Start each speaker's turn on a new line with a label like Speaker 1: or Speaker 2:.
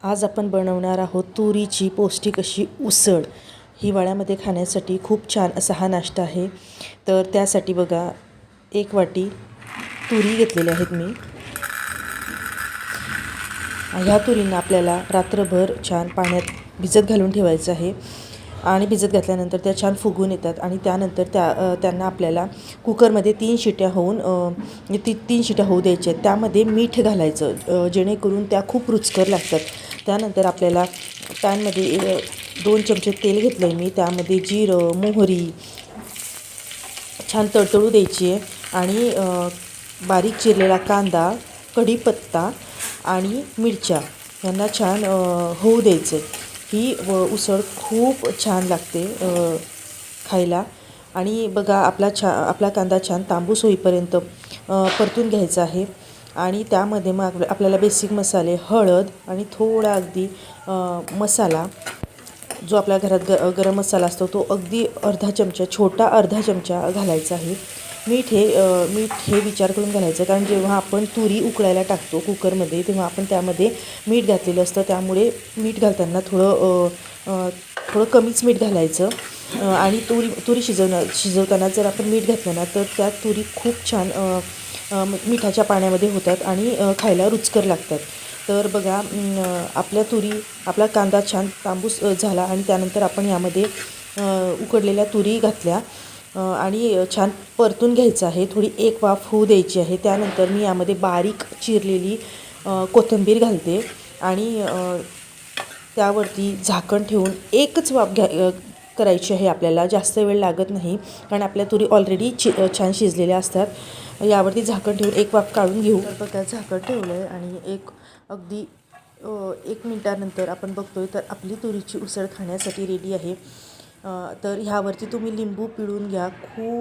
Speaker 1: आज आपण बनवणार आहोत तुरीची पौष्टिक अशी उसळ. हिवाळ्यामध्ये खाण्यासाठी खूप छान असा हा नाश्ता आहे. तर त्यासाठी बघा 1 वाटी तुरी घेतलेल्या आहेत मी. ह्या तुरींना आपल्याला रात्रभर छान पाण्यात भिजत घालून ठेवायचं आहे आणि भिजत घातल्यानंतर त्या छान फुगून येतात आणि त्यानंतर त्यांना आपल्याला कुकरमध्ये 3 शिट्या होऊन 3 शिट्या होऊ द्यायच्या आहेत. त्यामध्ये मीठ घालायचं जेणेकरून त्या खूप रुचकर लागतात. त्यानंतर आपल्याला पॅनमध्ये 2 चमचे तेल घेतलं आहे मी. त्यामध्ये जिरं, मोहरी छान तडतडू द्यायची आहे आणि बारीक चिरलेला कांदा, कढीपत्ता आणि मिरच्या यांना छान होऊ द्यायचं. ही उसळ खूप छान लागते खायला. आणि बघा आपला कांदा छान तांबूस होईपर्यंत परतून घ्यायचा आहे आणि त्यामध्ये मग आपल्याला बेसिक मसाले, हळद आणि थोडा अगदी मसाला जो आपल्या घरात गरम मसाला असतो तो अगदी छोटा अर्धा चमचा घालायचा आहे. मीठ हे विचार करून घालायचं, कारण जेव्हा आपण तुरी उकळायला टाकतो कुकरमध्ये तेव्हा आपण त्यामध्ये मीठ घातलेलं असतं. त्यामुळे मीठ घालताना थोडं कमीच मीठ घालायचं. आणि तुरी शिजवताना जर आपण मीठ घातलं ना तर त्या तुरी खूप छान मिठाच्या पाण्यामध्ये होतात आणि खायला रुचकर लागतात. तर बघा आपला कांदा छान तांबूस झाला आणि त्यानंतर आपण यामध्ये उकडलेल्या तुरी घातल्या आणि छान परतून घ्यायचं आहे. थोडी एक वाफ होऊ द्यायची आहे. त्यानंतर मी यामध्ये बारीक चिरलेली कोथिंबीर घालते आणि त्यावरती झाकण ठेवून एकच वाफ करायची आहे. आपल्याला जास्त वेळ लागत नाही, कारण आपल्या तुरी ऑलरेडी छान शिजलेल्या असतात. यावरती झाकण ठेवून एक वाफ काढून घेऊ. तर बघा झाकण ठेवलं आहे आणि अगदी 1 मिनिटानंतर आपण बघतोय तर आपली तुरीची उसळ खाण्यासाठी रेडी आहे. तर ह्यावरती तुम्ही लिंबू पिळून घ्या. खूप